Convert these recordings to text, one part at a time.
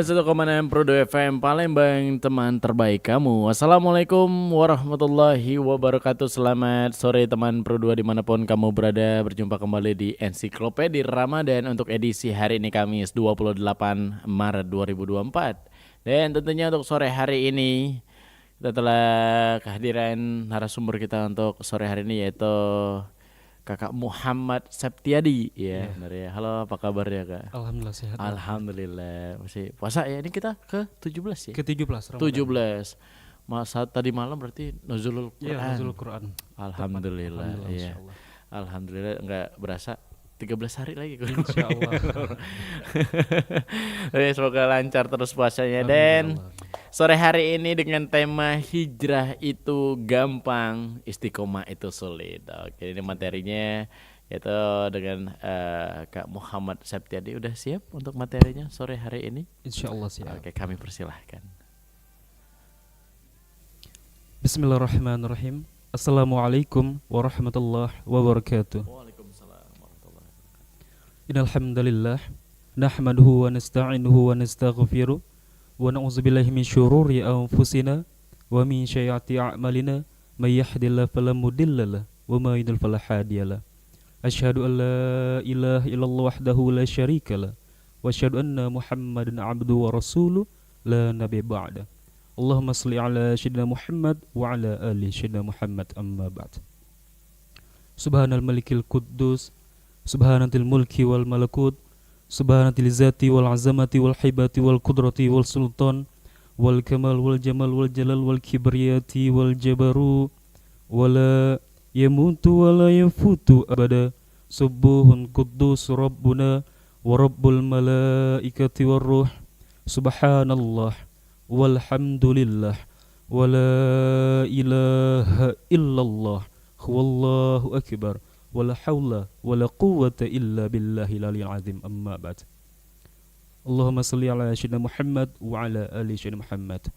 91,6 Prodo FM Palembang, teman terbaik kamu. Assalamualaikum warahmatullahi wabarakatuh. Selamat sore teman Pro 2 dimanapun kamu berada. Berjumpa kembali di Ensiklopedia Ramadan untuk edisi hari ini Kamis 28 Maret 2024. Dan tentunya untuk sore hari ini kita telah kehadiran narasumber kita untuk sore hari ini yaitu Kakak Muhammad Septiadi ya, benar ya. Halo, apa kabarnya Kak? Alhamdulillah sehat. Alhamdulillah. Masih puasa ya, ini kita ke 17 ya? Ke-17 Ramadan. 17. Masa tadi malam berarti Nuzulul Quran. Iya, Nuzulul Quran. Alhamdulillah. Alhamdulillah, Iya. insyaallah. Alhamdulillah enggak berasa 13 hari lagi. Insyaallah. Semoga lancar terus puasanya. Amin, Dan ya Allah. sore hari ini dengan tema hijrah itu gampang, istiqomah itu sulit. Oke, ini materinya yaitu dengan Kak Muhammad Septiadi. Udah siap untuk materinya sore hari ini? Insyaallah siap. Oke, kami persilahkan. Bismillahirrahmanirrahim. Assalamualaikum warahmatullahi wabarakatuh. Waalaikumsalam warahmatullahi wabarakatuh. Innal hamdalillah nahmaduhu wa nasta'inuhu wa nastaghfiruh wa na'udzubillahi min syururi anfusina wa min sayyiati a'malina may yahdihillahu fala mudhillalah wa may yudhlil fala hadiyalah. Asyhadu an la ilaha illallah wahdahu la syarikalah wa asyhadu anna Muhammadan 'abduhu wa rasuluh la nabiyya ba'da. Allahumma shalli ala sayyidina Muhammad wa ala ali sayyidina Muhammad amma ba'd. Subhanal malikil quddus subhanatil mulki wal malakut subhanatil zati wal azamati wal hibati wal qudrati wal sultan wal kamal wal jamal wal jalal wal kibriyati wal jabaru wala yamutu wala yafutu abada. Subuhun quddus rabbuna wa rabbul malaikati war ruh. Subhanallah walhamdulillah wala ilaha illallah wallahu akbar wala hawla wala quwwata illa billahil aliyyil azim amma ba'd. Allahumma salli ala sayyidina Muhammad wa ala ali sayyidina Muhammad.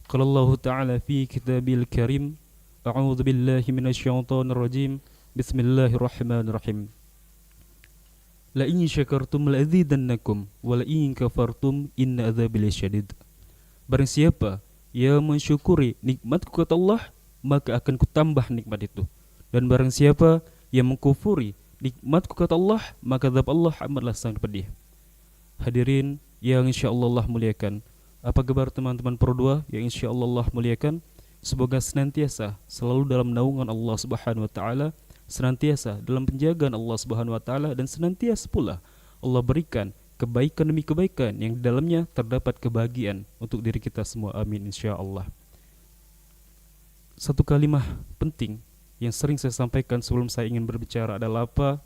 Qala Allah ta'ala fi kitabil karim a'udzu billahi minasyaitonir rajim. Bismillahirrahmanirrahim. La in syakartum la azidannakum wa la in kafartum inna adzabi lasyadid. Barang siapa yang mensyukuri nikmatku kata Allah, maka akan kutambah nikmat itu. Dan barang siapa yang mengkufuri nikmatku kata Allah, maka azab Allah amatlah sangat pedih. Hadirin yang insyaallah Allah muliakan, apa kabar teman-teman Pro 2 yang insyaallah Allah muliakan? Semoga senantiasa selalu dalam naungan Allah Subhanahu wa taala, senantiasa dalam penjagaan Allah Subhanahu wa taala, dan senantiasa pula Allah berikan kebaikan demi kebaikan yang di dalamnya terdapat kebahagiaan untuk diri kita semua. Amin insyaallah. Satu kalimat penting yang sering saya sampaikan sebelum saya ingin berbicara adalah apa?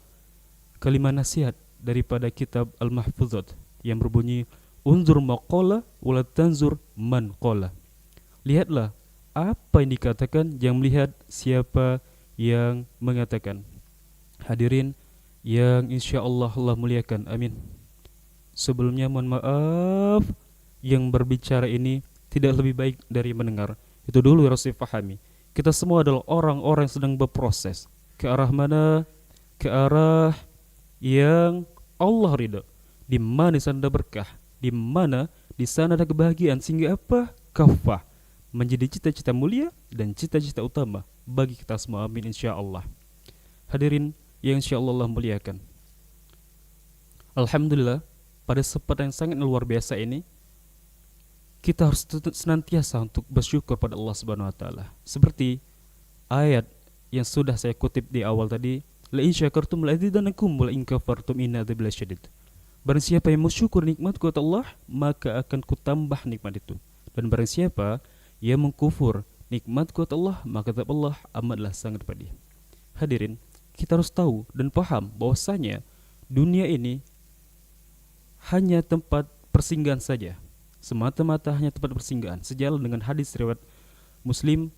Kalimat nasihat daripada kitab Al-Mahfuzat yang berbunyi unzur maqala wala tanzur man qala. Lihatlah apa yang dikatakan, jangan melihat siapa yang mengatakan. Hadirin yang insyaallah Allah muliakan, amin. Sebelumnya mohon maaf, yang berbicara ini tidak lebih baik dari mendengar. Itu dulu harus dipahami. Kita semua adalah orang-orang yang sedang berproses. Ke arah mana? Ke arah yang Allah ridha. Di mana di sana ada berkah, di mana di sana ada kebahagiaan, sehingga apa? Kafah menjadi cita-cita mulia dan cita-cita utama bagi kita semua. Amin insyaallah. Hadirin yang insyaallah Allah muliakan. Alhamdulillah, pada kesempatan yang sangat luar biasa ini kita harus senantiasa untuk bersyukur pada Allah Subhanahu wa taala. Seperti ayat yang sudah saya kutip di awal tadi, la in syakartum la azidannakum wa la in kafartum inna adzabi lasyadid. Barang siapa yang bersyukur nikmatku kata Allah, maka akan kutambah nikmat itu. Dan barang siapa yang mengkufur nikmatku kata Allah, maka azab Allah amatlah sangat pedih. Hadirin, kita harus tahu dan paham bahwasanya dunia ini hanya tempat persinggahan saja, semata-mata hanya tempat persinggahan. Sejalan dengan hadis riwayat Muslim,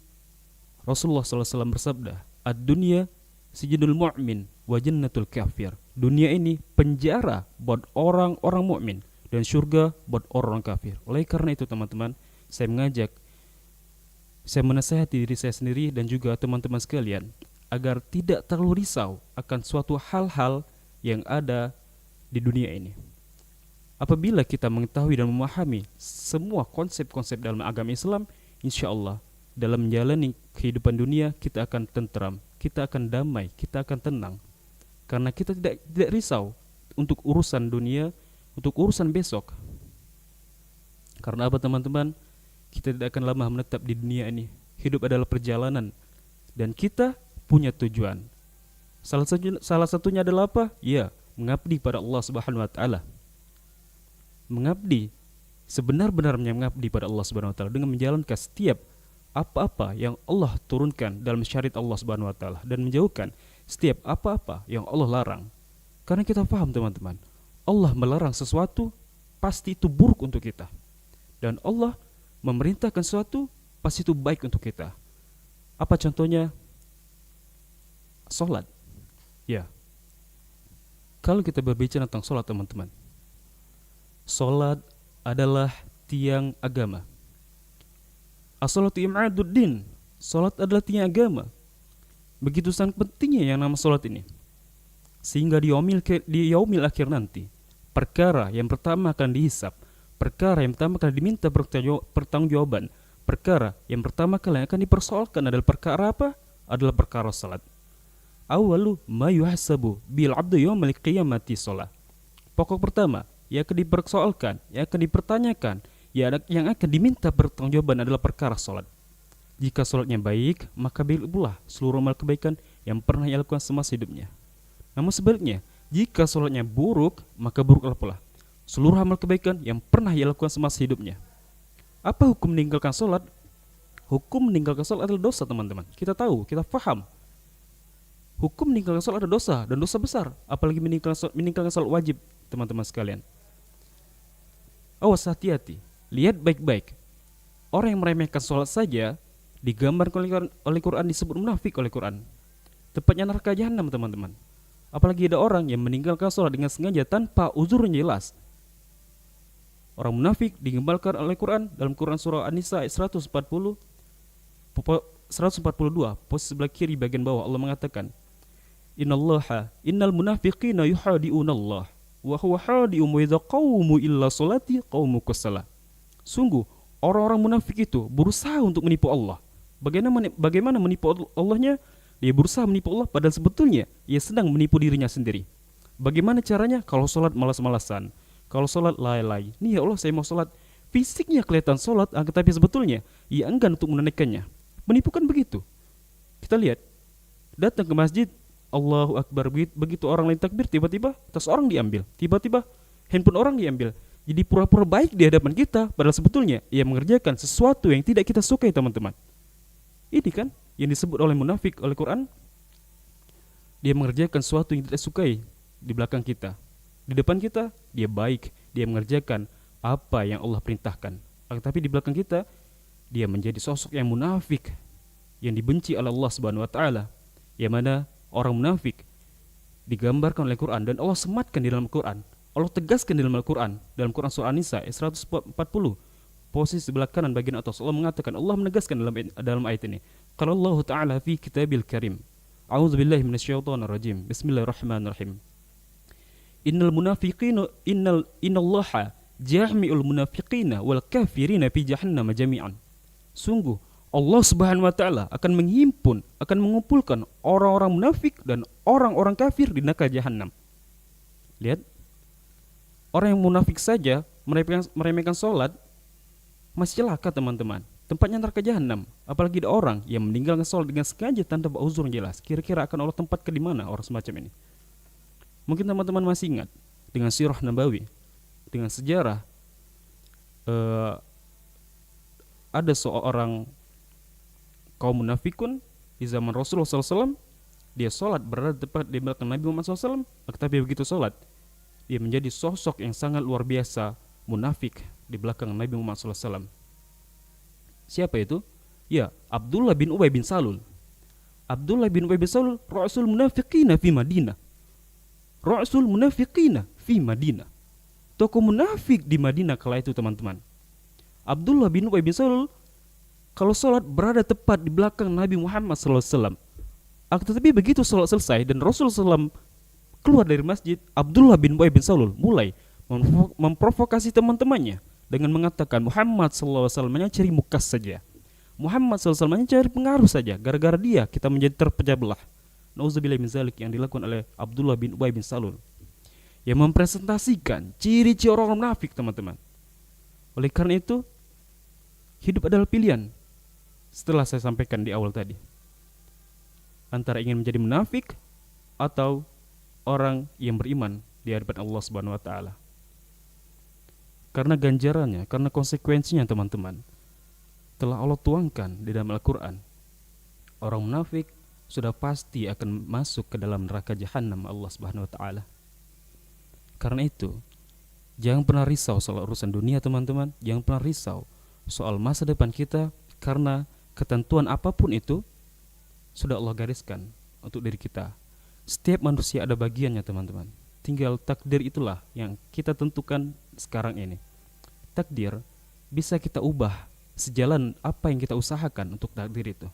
Rasulullah SAW bersabda, ad-dunya sijnul mu'min wa jannatul kafir. Dunia ini penjara buat orang-orang mukmin dan surga buat orang kafir. Oleh karena itu teman-teman, saya menasihati diri saya sendiri dan juga teman-teman sekalian agar tidak terlalu risau akan suatu hal-hal yang ada di dunia ini. Apabila kita mengetahui dan memahami semua konsep-konsep dalam agama Islam, insya Allah dalam menjalani kehidupan dunia kita akan tentram, kita akan damai, kita akan tenang. Karena kita tidak risau untuk urusan dunia, untuk urusan besok. Karena apa teman-teman? Kita tidak akan lama menetap di dunia ini. Hidup adalah perjalanan dan kita punya tujuan. Salah satunya adalah apa? Ya, mengabdi pada Allah Subhanahu wa taala. Mengabdi, sebenar-benarnya mengabdi pada Allah Subhanahu wa taala dengan menjalankan setiap apa-apa yang Allah turunkan dalam syariat Allah Subhanahu wa taala dan menjauhkan setiap apa-apa yang Allah larang. Karena kita paham teman-teman, Allah melarang sesuatu pasti itu buruk untuk kita. Dan Allah memerintahkan sesuatu pasti itu baik untuk kita. Apa contohnya? Salat. Ya. Kalau kita berbicara tentang salat teman-teman, salat adalah tiang agama. As-salatu im'aduddin. Salat adalah tiang agama. Begitu sangat pentingnya yang nama salat ini. Sehingga di yaumil akhir nanti, perkara yang pertama akan dihisab, perkara yang pertama kali diminta pertanggungjawaban, perkara yang pertama kali akan dipersoalkan adalah perkara apa? Adalah perkara salat. Awalu ma yuhasabu bil abdu yaumal qiyamati salat. Pokok pertama yang akan dipersoalkan, yang akan dipertanyakan, yang akan diminta pertanggungjawaban adalah perkara salat. Jika salatnya baik, maka baik pula seluruh amal kebaikan yang pernah ia lakukan semasa hidupnya. Namun sebaliknya, jika salatnya buruk, maka buruklah pula seluruh amal kebaikan yang pernah ia lakukan semasa hidupnya. Apa hukum meninggalkan salat? Hukum meninggalkan salat adalah dosa teman-teman. Kita tahu, kita paham. Hukum meninggalkan salat adalah dosa dan dosa besar, apalagi meninggalkan salat wajib, teman-teman sekalian. Awas, hati-hati. Lihat baik-baik. Orang yang meremehkan salat saja digambarkan oleh Quran, disebut munafik oleh Quran. Tepatnya neraka jahanam, teman-teman. Apalagi ada orang yang meninggalkan salat dengan sengaja tanpa uzur yang jelas. Orang munafik digambarkan oleh Quran dalam Quran surah An-Nisa ayat 142, posisi sebelah kiri bagian bawah Allah mengatakan, Innal munafiqina yuhadi'unallah wa huwa hadi'um wa idza qaumu illa salati qaumu kusala. Sungguh orang-orang munafik itu berusaha untuk menipu Allah. Bagaimana menipu Allahnya? Dia berusaha menipu Allah padahal sebetulnya ia sedang menipu dirinya sendiri. Bagaimana caranya? Kalau sholat malas-malasan, kalau sholat lalai. Nih ya Allah, saya mau sholat. Fisiknya kelihatan sholat, tapi sebetulnya ia enggan untuk menunaikannya. Menipu kan begitu. Kita lihat, datang ke masjid, Allahu Akbar, begitu orang lain takbir, tiba-tiba tas orang diambil, tiba-tiba handphone orang diambil. Jadi pura-pura baik di hadapan kita, padahal sebetulnya ia mengerjakan sesuatu yang tidak kita sukai, teman-teman. Ini kan yang disebut oleh munafik oleh Quran. Dia mengerjakan sesuatu yang tidak sukai di belakang kita. Di depan kita dia baik, dia mengerjakan apa yang Allah perintahkan. Tapi di belakang kita dia menjadi sosok yang munafik, yang dibenci oleh Allah Subhanahu wa taala. Yang mana orang munafik digambarkan oleh Quran dan Allah sematkan di dalam Quran. Allah tegaskan di dalam Al-Quran, dalam Quran surah An-Nisa 140, posisi sebelah kanan bagian atas, Allah mengatakan, Allah menegaskan dalam ayat ini. Qala Allah Ta'ala fi kitabil karim. A'udzubillahi minasyaitonir rajim. Bismillahirrahmanirrahim. Innallaha jami'ul munafiqina wal kafirina fi jahannam jami'an. Sungguh Allah Subhanahu wa taala akan mengumpulkan orang-orang munafik dan orang-orang kafir di neraka jahanam. Lihat, orang yang munafik saja meremehkan salat masih celaka, teman-teman. Tempatnya neraka jahanam. Apalagi ada orang yang meninggalkan salat dengan sengaja tanpa uzur yang jelas. Kira-kira akan Allah tempatkan di mana orang semacam ini? Mungkin teman-teman masih ingat dengan sirah Nabawi, dengan sejarah ada seorang kaum munafikun di zaman Rasulullah SAW. Dia sholat berada tepat di belakang Nabi Muhammad SAW. Tapi begitu sholat, dia menjadi sosok yang sangat luar biasa munafik di belakang Nabi Muhammad SAW. Siapa itu? Ya, Abdullah bin Ubay bin Salul. Abdullah bin Ubay bin Salul, Rasul munafiqina fi Madinah. Rasul munafiqina fi Madinah. Tokoh munafik di Madinah kala itu, teman-teman. Abdullah bin Ubay bin Salul kalau sholat berada tepat di belakang Nabi Muhammad SAW. Tetapi begitu sholat selesai dan Rasulullah SAW keluar dari masjid, Abdullah bin Ubay bin Salul mulai memprovokasi teman-temannya dengan mengatakan Muhammad SAW hanya cari mukas saja. Muhammad SAW hanya cari pengaruh saja. Gara-gara dia kita menjadi terpecah belah. Nauzubillah min zalik yang dilakukan oleh Abdullah bin Ubay bin Salul, yang mempresentasikan ciri-ciri orang munafik, teman-teman. Oleh karena itu, hidup adalah pilihan. Setelah saya sampaikan di awal tadi, antara ingin menjadi munafik atau orang yang beriman di hadapan Allah Subhanahu wa taala. Karena ganjarannya, karena konsekuensinya, teman-teman, telah Allah tuangkan di dalam Al-Qur'an. Orang munafik sudah pasti akan masuk ke dalam neraka jahanam Allah Subhanahu wa taala. Karena itu, jangan pernah risau soal urusan dunia, teman-teman. Jangan pernah risau soal masa depan kita, karena ketentuan apapun itu sudah Allah gariskan untuk diri kita. Setiap manusia ada bagiannya, teman-teman. Tinggal takdir itulah yang kita tentukan sekarang ini. Takdir bisa kita ubah sejalan apa yang kita usahakan untuk takdir itu.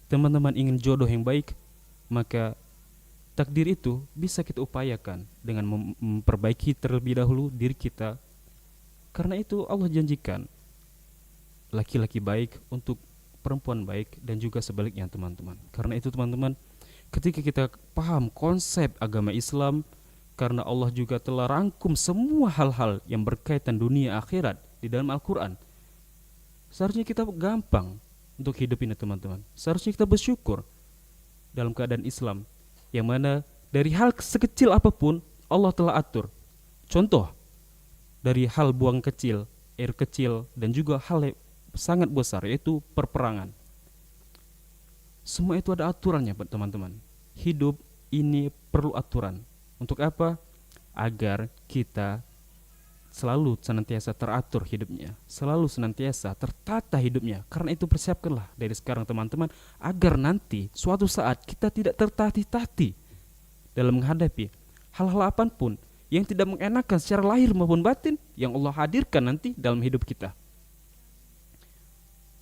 Teman-teman ingin jodoh yang baik, maka takdir itu bisa kita upayakan dengan memperbaiki terlebih dahulu diri kita. Karena itu Allah janjikan laki-laki baik untuk perempuan baik, dan juga sebaliknya, teman-teman. Karena itu, teman-teman, ketika kita paham konsep agama Islam, karena Allah juga telah rangkum semua hal-hal yang berkaitan dunia akhirat di dalam Al-Quran, seharusnya kita gampang untuk hidup ini, teman-teman. Seharusnya kita bersyukur dalam keadaan Islam, yang mana dari hal sekecil apapun Allah telah atur. Contoh, dari hal buang kecil, air kecil, dan juga hal sangat besar, yaitu perperangan. Semua itu ada aturannya, teman-teman. Hidup ini perlu aturan. Untuk apa? Agar kita selalu senantiasa teratur hidupnya, selalu senantiasa tertata hidupnya. Karena itu persiapkanlah dari sekarang, teman-teman, agar nanti suatu saat kita tidak tertatih-tatih dalam menghadapi hal-hal apapun yang tidak mengenakan secara lahir maupun batin yang Allah hadirkan nanti dalam hidup kita.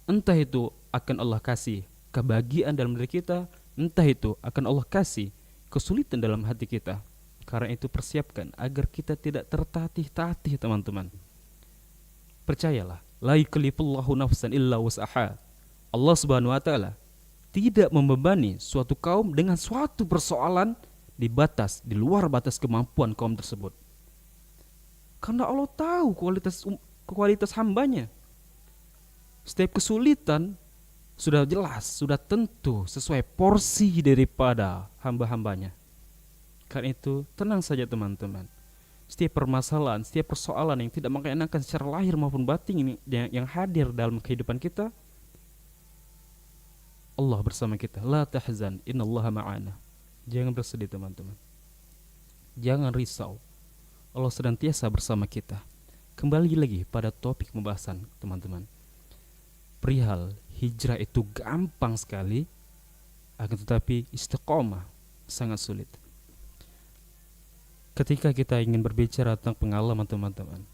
Entah itu akan Allah kasih kebahagiaan dalam diri kita, entah itu akan Allah kasih kesulitan dalam hati kita. Karena itu persiapkan agar kita tidak tertatih-tatih, teman-teman. Percayalah, la yukallifullahu nafsan illa wus'aha. Allah Subhanahu wa taala tidak membebani suatu kaum dengan suatu persoalan di luar batas kemampuan kaum tersebut. Karena Allah tahu kualitas hambanya. Setiap kesulitan sudah jelas, sudah tentu sesuai porsi daripada hamba-hambanya. Karena itu tenang saja, teman-teman. Setiap permasalahan, setiap persoalan yang tidak mengenakan secara lahir maupun batin yang hadir dalam kehidupan kita, Allah bersama kita. La tahzan, innallaha ma'ana. Jangan bersedih, teman-teman. Jangan risau. Allah senantiasa bersama kita. Kembali lagi pada topik pembahasan, teman-teman. Perihal hijrah itu gampang sekali, akan tetapi istiqomah sangat sulit. Ketika kita ingin berbicara tentang pengalaman, teman-teman,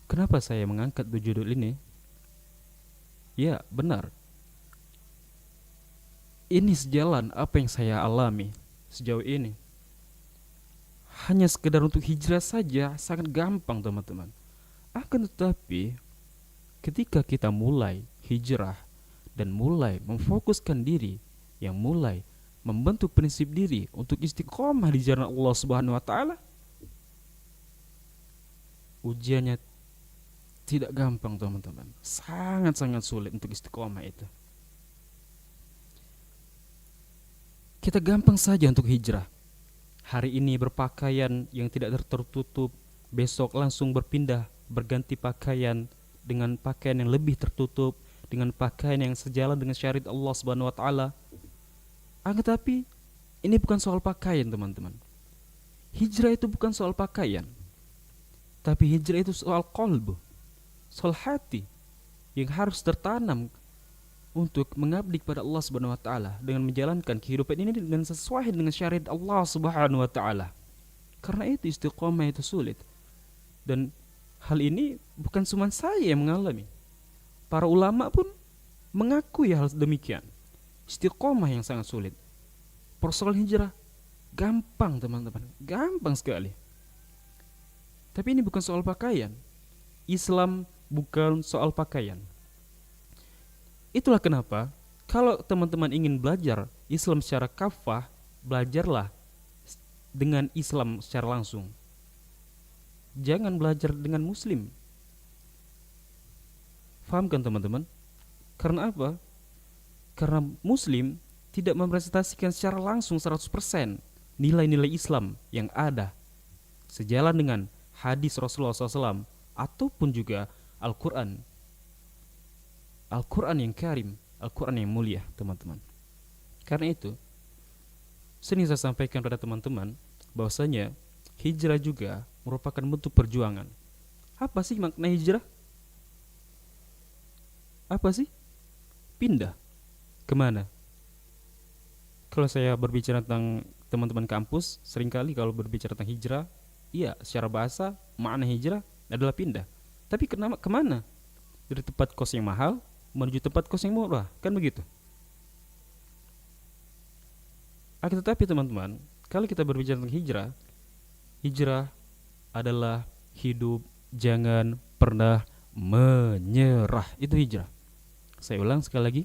kenapa saya mengangkat judul ini? Ya, benar. Ini sejalan apa yang saya alami sejauh ini. Hanya sekedar untuk hijrah saja sangat gampang, teman-teman. Akan tetapi ketika kita mulai hijrah dan mulai memfokuskan diri, yang mulai membentuk prinsip diri untuk istiqomah di jalan Allah Subhanahu wa taala, ujiannya tidak gampang, teman-teman. Sangat-sangat sulit untuk istiqomah itu. Kita gampang saja untuk hijrah. Hari ini berpakaian yang tidak tertutup, besok langsung berpindah berganti pakaian dengan pakaian yang lebih tertutup, dengan pakaian yang sejalan dengan syariat Allah Subhanahu wa taala. Tetapi ini bukan soal pakaian, teman-teman. Hijrah itu bukan soal pakaian, tapi hijrah itu soal qalbu, soal hati yang harus tertanam untuk mengabdi kepada Allah Subhanahu wa taala dengan menjalankan kehidupan ini dengan sesuai dengan syariat Allah Subhanahu wa taala. Karena itu istiqomah itu sulit. Dan hal ini bukan cuma saya yang mengalami. Para ulama pun mengakui hal demikian. Istiqomah yang sangat sulit. Persoalan hijrah gampang, teman-teman, gampang sekali. Tapi ini bukan soal pakaian. Islam bukan soal pakaian. Itulah kenapa kalau teman-teman ingin belajar Islam secara kafah, belajarlah dengan Islam secara langsung. Jangan belajar dengan Muslim. Faham kan teman-teman? Karena apa? Karena Muslim tidak merepresentasikan secara langsung 100% nilai-nilai Islam yang ada sejalan dengan hadis Rasulullah SAW ataupun juga Al-Quran. Al-Quran yang karim, Al-Quran yang mulia, teman-teman. Karena itu, sering saya sampaikan pada teman-teman bahwasanya hijrah juga merupakan bentuk perjuangan. Apa sih makna hijrah? Apa sih? Pindah. Kemana? Kalau saya berbicara tentang teman-teman kampus, seringkali kalau berbicara tentang hijrah, iya, secara bahasa makna hijrah adalah pindah. Tapi kemana? Dari tempat kos yang mahal menuju tempat kos yang murah, kan begitu? Akan tetapi teman-teman, kalau kita berbicara tentang hijrah, hijrah adalah hidup jangan pernah menyerah. Itu hijrah. Saya ulang sekali lagi.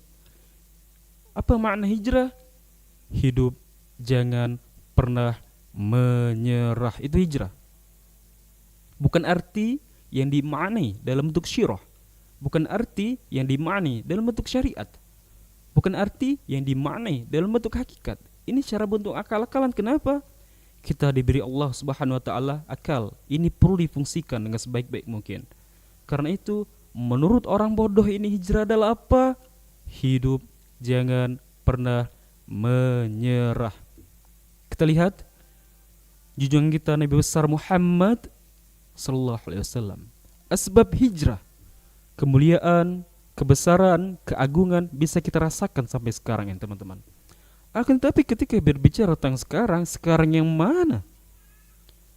Apa makna hijrah? Hidup jangan pernah menyerah. Itu hijrah. Bukan arti yang dimaknai dalam bentuk syirah. Bukan arti yang dimaknai dalam bentuk syariat. Bukan arti yang dimaknai dalam bentuk hakikat. Ini secara bentuk akal-akalan. Kenapa? Kita diberi Allah Subhanahu wa taala akal. Ini perlu difungsikan dengan sebaik-baik mungkin. Karena itu, menurut orang bodoh ini hijrah adalah apa? Hidup jangan pernah menyerah. Kita lihat junjungan kita Nabi besar Muhammad sallallahu alaihi wasallam. Asbab hijrah, kemuliaan, kebesaran, keagungan bisa kita rasakan sampai sekarang ya teman-teman. Akan tetapi ketika berbicara tentang sekarang yang mana?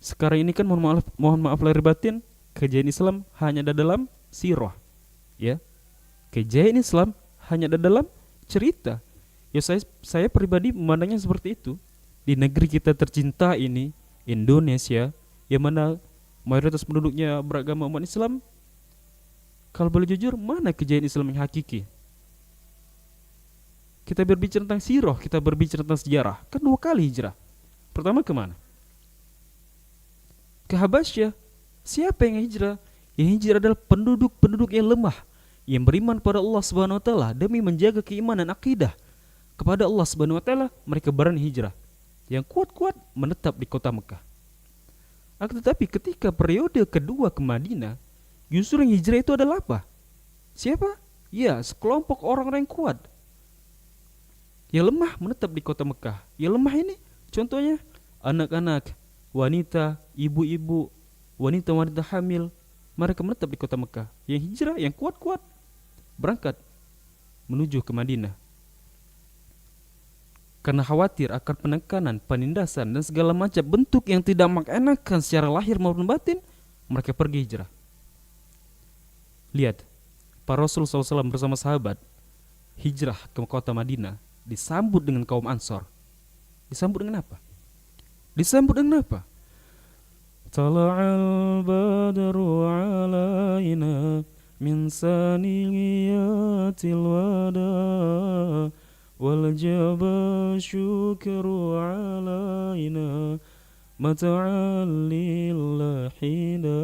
Sekarang ini kan mohon maaf lahir batin, kejayaan Islam hanya ada dalam sirah, ya. Kejayaan Islam hanya ada dalam cerita. Ya saya pribadi memandangnya seperti itu. Di negeri kita tercinta ini, Indonesia, yang mana mayoritas penduduknya beragama umat Islam, kalau boleh jujur, mana kejayaan Islam yang hakiki? Kita berbicara tentang sirah, kita berbicara tentang sejarah. Kan 2 kali hijrah. Pertama kemana? Ke Habasyah. Siapa yang hijrah? Yang hijrah adalah penduduk-penduduk yang lemah, yang beriman pada Allah Subhanahu wa taala demi menjaga keimanan akidah kepada Allah Subhanahu wa taala, mereka berani hijrah. Yang kuat-kuat menetap di kota Mekah. Akan tetapi ketika periode kedua ke Madinah, justru yang hijrah itu adalah apa? Siapa? Ya, sekelompok orang-orang yang kuat. Yang lemah menetap di kota Mekah. Yang lemah ini contohnya anak-anak, wanita, ibu-ibu, wanita-wanita hamil, mereka menetap di kota Mekah. Yang hijrah, yang kuat-kuat berangkat menuju ke Madinah. Karena khawatir akan penekanan, penindasan, dan segala macam bentuk yang tidak mengenakan secara lahir maupun batin, mereka pergi hijrah. Lihat, para Rasul SAW bersama sahabat hijrah ke kota Madinah, disambut dengan kaum Ansor. Disambut dengan apa? Disambut dengan apa? Tala'al badru alaina min saniyatil wada wal jaba syukru alaina mata'al lillahina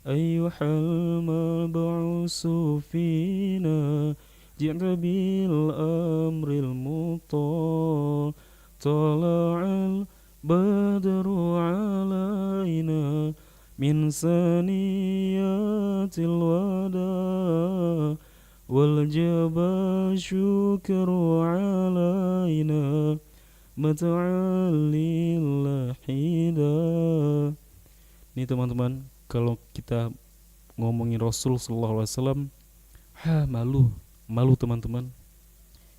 ayyuhal mab'usu fina ji'ta bil amril mutal tala'al badru alaina min saniyatil wada wal jaba syukru alaina mata'al lillahida. Ini teman-teman, kalau kita ngomongin Rasul sallallahu alaihi wasallam, malu teman-teman.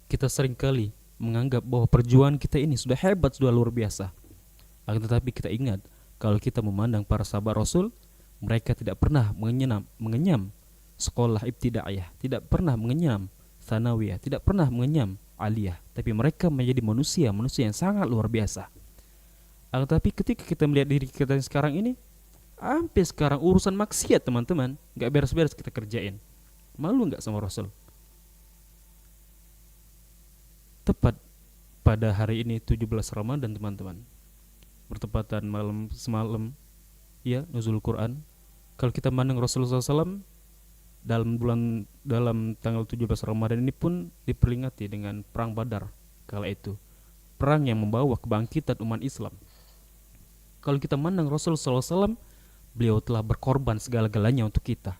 Kita seringkali menganggap bahwa perjuangan kita ini sudah hebat, sudah luar biasa. Akan tetapi kita ingat, kalau kita memandang para sahabat Rasul, mereka tidak pernah mengenyam sekolah ibtidaiyah, tidak pernah mengenyam tsanawiyah, tidak pernah mengenyam aliyah, tapi mereka menjadi manusia yang sangat luar biasa. Akan tetapi ketika kita melihat diri kita yang sekarang ini, Sampai sekarang urusan maksiat teman-teman nggak beres-beres kita kerjain. Malu nggak sama Rasul? Tepat pada hari ini 17 Ramadan teman-teman, bertepatan malam semalam ya nuzul Quran. Kalau kita mandang Rasulullah SAW dalam tanggal 17 Ramadan ini pun diperingati dengan perang Badar kala itu, perang yang membawa kebangkitan umat Islam. Kalau kita mandang Rasulullah SAW, beliau telah berkorban segala-galanya untuk kita.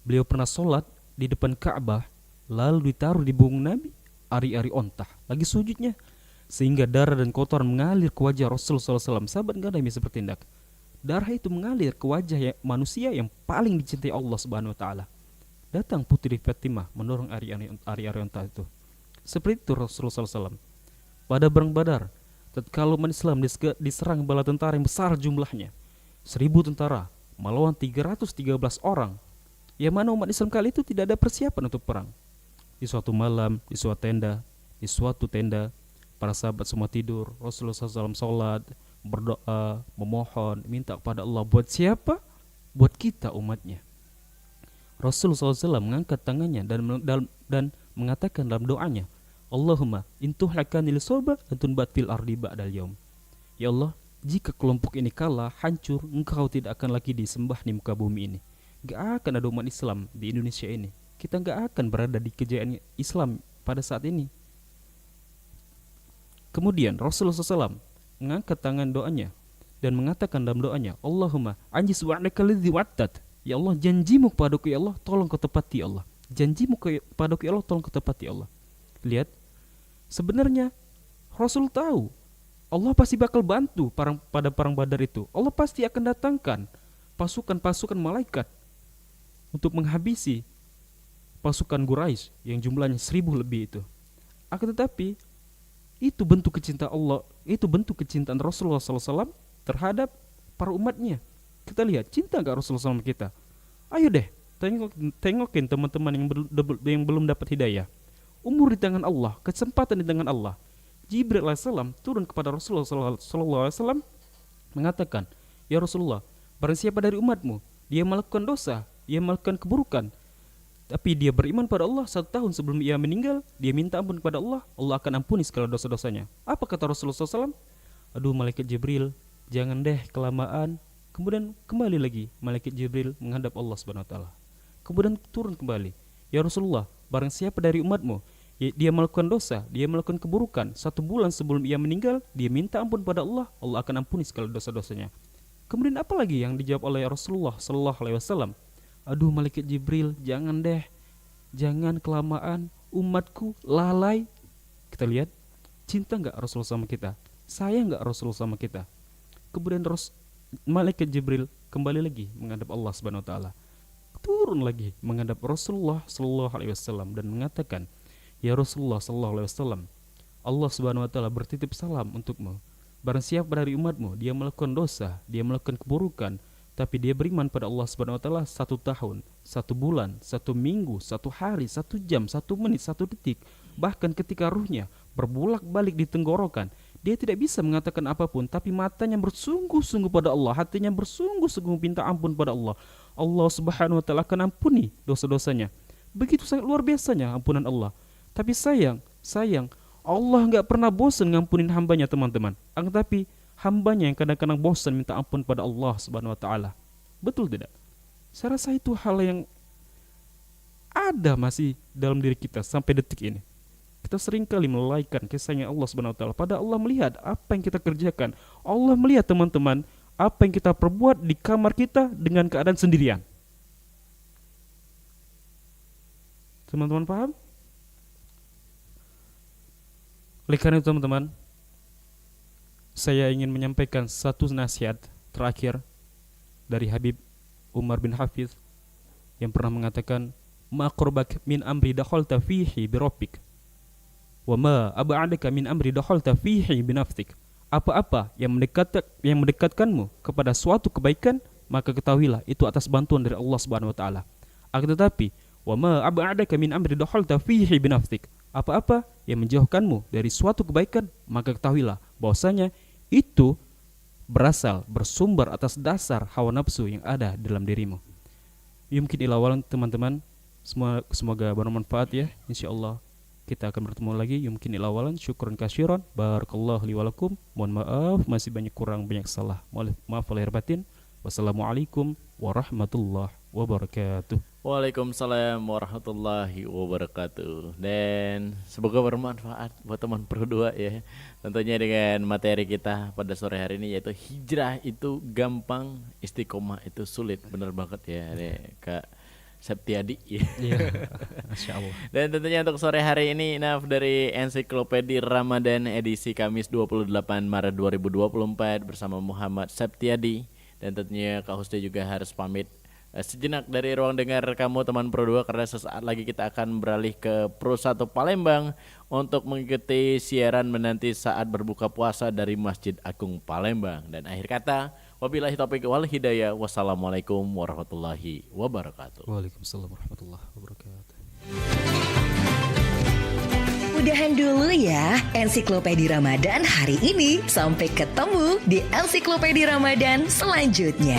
Beliau pernah sholat di depan Ka'bah, lalu ditaruh di punggung Nabi ari-ari ontah, lagi sujudnya, sehingga darah dan kotoran mengalir ke wajah Rasulullah SAW. Sahabat gak ada yang bisa bertindak. Darah itu mengalir ke wajah manusia yang paling dicintai Allah Subhanahu Wa Taala. Datang putri Fatimah mendorong ari-ari ontah itu. Seperti itu Rasulullah SAW. Pada perang Badar, tatkala umat Islam diserang bala tentara yang besar jumlahnya, 1000 tentara melawan 313 orang, yang mana umat Islam kali itu tidak ada persiapan untuk perang. Di suatu malam, di suatu tenda, para sahabat semua tidur. Rasulullah SAW sholat, berdoa, memohon, minta kepada Allah. Buat siapa? Buat kita umatnya. Rasulullah SAW mengangkat tangannya dan mengatakan dalam doanya, Allahumma intuhlakanil soba antun batil ardi ba'dal yaum. Ya Allah, jika kelompok ini kalah, hancur, engkau tidak akan lagi disembah di muka bumi ini. Gak akan ada umat Islam di Indonesia ini. Kita gak akan berada di kejayaan Islam pada saat ini. Kemudian Rasulullah SAW mengangkat tangan doanya dan mengatakan dalam doanya, Allahumma anjis wa'adaka ladzi wa'adat. Ya Allah, janjimu kepadaku ya Allah, tolong kau tepati ya Allah. Janjimu kepadaku ya Allah, tolong kau tepati ya Allah. Lihat, sebenarnya Rasul tahu Allah pasti bakal bantu pada perang Badar itu. Allah pasti akan datangkan pasukan-pasukan malaikat untuk menghabisi pasukan Quraisy yang jumlahnya 1000 lebih itu. Akan tetapi itu bentuk kecintaan Allah, itu bentuk kecintaan Rasulullah SAW terhadap para umatnya. Kita lihat, cinta gak Rasulullah SAW kita? Ayo deh, tengokin teman-teman yang belum dapat hidayah. Umur di tangan Allah, kesempatan di tangan Allah. Jibril alaihissalam turun kepada Rasulullah SAW mengatakan, Ya Rasulullah, barang siapa dari umatmu, dia melakukan dosa, dia melakukan keburukan, tapi dia beriman pada Allah 1 tahun sebelum ia meninggal, dia minta ampun kepada Allah, Allah akan ampuni segala dosa-dosanya. Apa kata Rasulullah SAW? Aduh malaikat Jibril, jangan deh kelamaan. Kemudian kembali lagi malaikat Jibril menghadap Allah Subhanahu Wa Taala. Kemudian turun kembali, Ya Rasulullah, barang siapa dari umatmu, dia melakukan dosa, dia melakukan keburukan, 1 bulan sebelum ia meninggal, dia minta ampun pada Allah, Allah akan ampuni segala dosa-dosanya. Kemudian apa lagi yang dijawab oleh Rasulullah Sallallahu Alaihi Wasallam? Aduh malaikat Jibril, jangan deh, jangan kelamaan, umatku lalai. Kita lihat, cinta nggak Rasulullah sama kita? Sayang nggak Rasulullah sama kita? Kemudian malaikat Jibril kembali lagi menghadap Allah Subhanahu Wa Taala, turun lagi menghadap Rasulullah Sallallahu Alaihi Wasallam dan mengatakan, Ya Rasulullah Sallallahu Alaihi Wasallam, Allah Subhanahu Wa Taala bertitip salam untukmu. Barang siapa dari umatmu, dia melakukan dosa, dia melakukan keburukan, tapi dia beriman pada Allah Subhanahu Wa Taala 1 tahun, 1 bulan, 1 minggu, 1 hari, 1 jam, 1 menit, 1 detik, bahkan ketika ruhnya berbolak-balik di tenggorokan, dia tidak bisa mengatakan apapun, tapi matanya bersungguh-sungguh pada Allah, hatinya bersungguh-sungguh minta ampun pada Allah. Allah Subhanahu Wa Taala akan ampuni dosa-dosanya. Begitu sangat luar biasanya ampunan Allah. Tapi sayang, Allah gak pernah bosan ngampunin hambanya teman-teman. Tapi hambanya yang kadang-kadang bosan minta ampun pada Allah Subhanahu Wa Taala. Betul tidak? Saya rasa itu hal yang ada masih dalam diri kita sampai detik ini. Kita seringkali melalaikan kisahnya Allah Subhanahu Wa Taala. Pada Allah melihat apa yang kita kerjakan. Allah melihat teman-teman apa yang kita perbuat di kamar kita dengan keadaan sendirian. Teman-teman paham? Oleh karena itu teman-teman, saya ingin menyampaikan satu nasihat terakhir dari Habib Umar bin Hafiz yang pernah mengatakan, Ma qurbak min amri dakhalta fihi birabbik wa ma ab'adaka min amri dakhalta fihi binafsik. Apa-apa yang mendekatkanmu kepada suatu kebaikan, maka ketahuilah itu atas bantuan dari Allah Subhanahu Wa Taala. Akan tetapi, wa ma ab'adaka min amri dakhalta fihi binafsik. Apa-apa yang menjauhkanmu dari suatu kebaikan, maka ketahuilah bahwasanya itu bersumber atas dasar hawa nafsu yang ada dalam dirimu. Yumkin ilawalan teman-teman, semoga bermanfaat ya. Insyaallah kita akan bertemu lagi. Yumkin ilawalan, syukran kasyiran, barakallahu li walakum. Mohon maaf masih banyak kurang, banyak salah. Maaf lahir batin. Wassalamualaikum warahmatullahi wabarakatuh. Waalaikumsalam warahmatullahi wabarakatuh. Dan semoga bermanfaat buat teman berdua ya. Tentunya dengan materi kita pada sore hari ini, yaitu hijrah itu gampang, istiqomah itu sulit. Bener banget ya Kak Septiadi ya. Iya, Masya Allah. Dan tentunya untuk sore hari ini, dari Ensiklopedia Ramadan edisi Kamis 28 Maret 2024 bersama Muhammad Septiadi. Dan tentunya Kak Husda juga harus pamit sejenak dari ruang dengar kamu teman Pro 2, karena sesaat lagi kita akan beralih ke Pro 1 Palembang untuk mengikuti siaran menanti saat berbuka puasa dari Masjid Agung Palembang. Dan akhir kata, wabillahi taufiq wal hidayah. Wassalamualaikum warahmatullahi wabarakatuh. Waalaikumsalam warahmatullahi wabarakatuh. Udahan dulu ya Ensiklopedia Ramadan hari ini. Sampai ketemu di Ensiklopedia Ramadan selanjutnya.